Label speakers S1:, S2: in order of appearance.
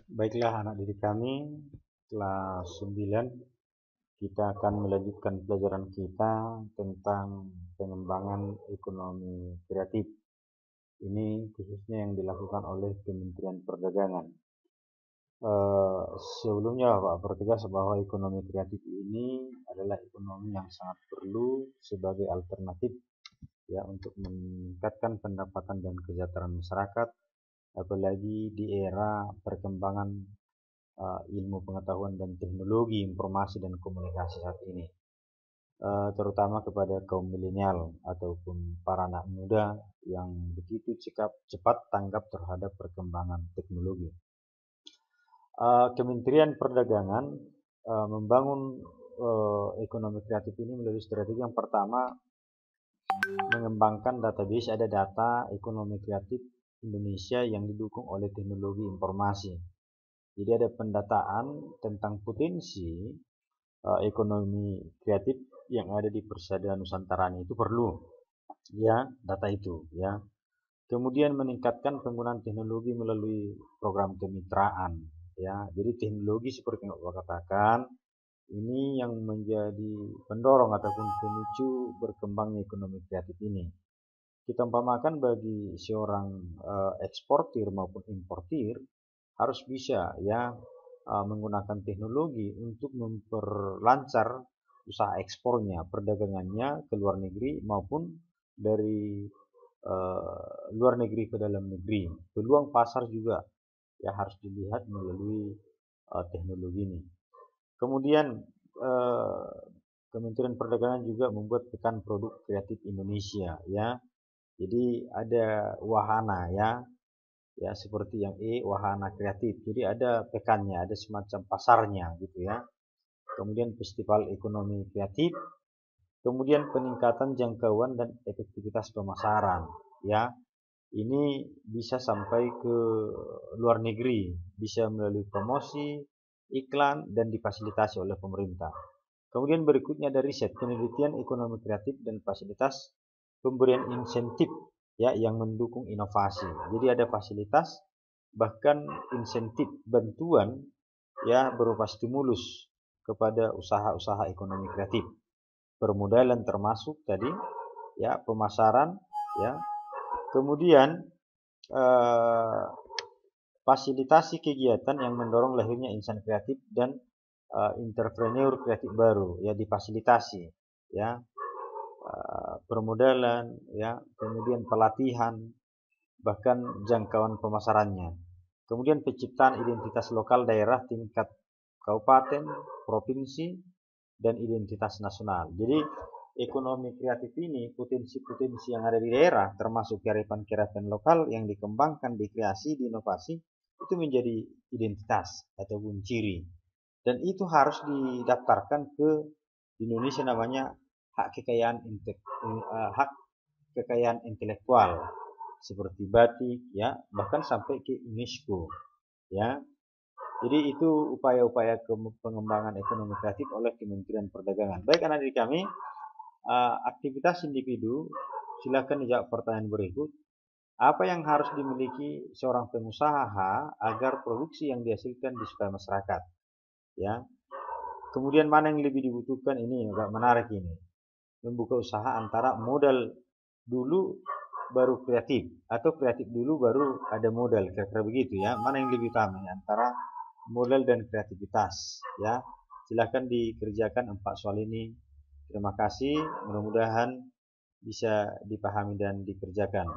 S1: Baiklah anak didik kami, kelas 9, kita akan melanjutkan pelajaran kita tentang pengembangan ekonomi kreatif. Ini khususnya yang dilakukan oleh Kementerian Perdagangan. Eh, Sebelumnya Pak pertegas bahwa ekonomi kreatif ini adalah ekonomi yang sangat perlu sebagai alternatif ya untuk meningkatkan pendapatan dan kesejahteraan masyarakat, apalagi di era perkembangan ilmu pengetahuan dan teknologi informasi dan komunikasi saat ini, terutama kepada kaum milenial ataupun para anak muda yang begitu cepat tanggap terhadap perkembangan teknologi. Kementerian Perdagangan membangun ekonomi kreatif ini melalui strategi yang pertama, mengembangkan database, ada data ekonomi kreatif Indonesia yang didukung oleh teknologi informasi. Jadi ada pendataan tentang potensi ekonomi kreatif yang ada di persada Nusantara itu perlu ya data itu ya. Kemudian meningkatkan penggunaan teknologi melalui program kemitraan ya. Jadi teknologi seperti yang Bapak katakan ini yang menjadi pendorong ataupun pemicu berkembangnya ekonomi kreatif ini. Kita umpamakan bagi seorang eksportir maupun importir harus bisa ya menggunakan teknologi untuk memperlancar usaha ekspornya, perdagangannya ke luar negeri maupun dari luar negeri ke dalam negeri. Peluang pasar juga ya harus dilihat melalui teknologi ini. Kemudian Kementerian Perdagangan juga membuat pekan produk kreatif Indonesia ya. Jadi ada wahana ya seperti yang wahana kreatif. Jadi ada pekannya, ada semacam pasarnya gitu ya. Kemudian festival ekonomi kreatif, kemudian peningkatan jangkauan dan efektivitas pemasaran ya. Ini bisa sampai ke luar negeri, bisa melalui promosi, iklan, dan difasilitasi oleh pemerintah. Kemudian berikutnya ada riset, penelitian ekonomi kreatif dan fasilitas pemberian insentif ya yang mendukung inovasi. Jadi ada fasilitas bahkan insentif bantuan ya berupa stimulus kepada usaha-usaha ekonomi kreatif. Permodalan termasuk tadi ya, pemasaran ya. Kemudian fasilitasi kegiatan yang mendorong lahirnya insan kreatif dan entrepreneur kreatif baru ya difasilitasi ya, permodalan ya, kemudian pelatihan, bahkan jangkauan pemasarannya. Kemudian penciptaan identitas lokal daerah tingkat kabupaten, provinsi, dan identitas nasional. Jadi ekonomi kreatif ini potensi-potensi yang ada di daerah termasuk kearifan-kearifan lokal yang dikembangkan, dikreasi, diinovasi itu menjadi identitas ataupun ciri. Dan itu harus didaftarkan ke Indonesia namanya hak kekayaan intelektual seperti batik ya, bahkan sampai ke UNESCO ya. Jadi itu upaya-upaya pengembangan ekonomi kreatif oleh Kementerian Perdagangan. Baik anak didik kami, aktivitas individu, silakan dijawab pertanyaan berikut. Apa yang harus dimiliki seorang pengusaha agar produksi yang dihasilkan disukai masyarakat? Ya. Kemudian mana yang lebih dibutuhkan, ini agak menarik ini. Membuka usaha antara modal dulu baru kreatif atau kreatif dulu baru ada modal, kira-kira begitu ya. Mana yang lebih utama antara modal dan kreativitas ya. Silahkan dikerjakan 4 soal ini. Terima kasih, mudah-mudahan bisa dipahami dan dikerjakan.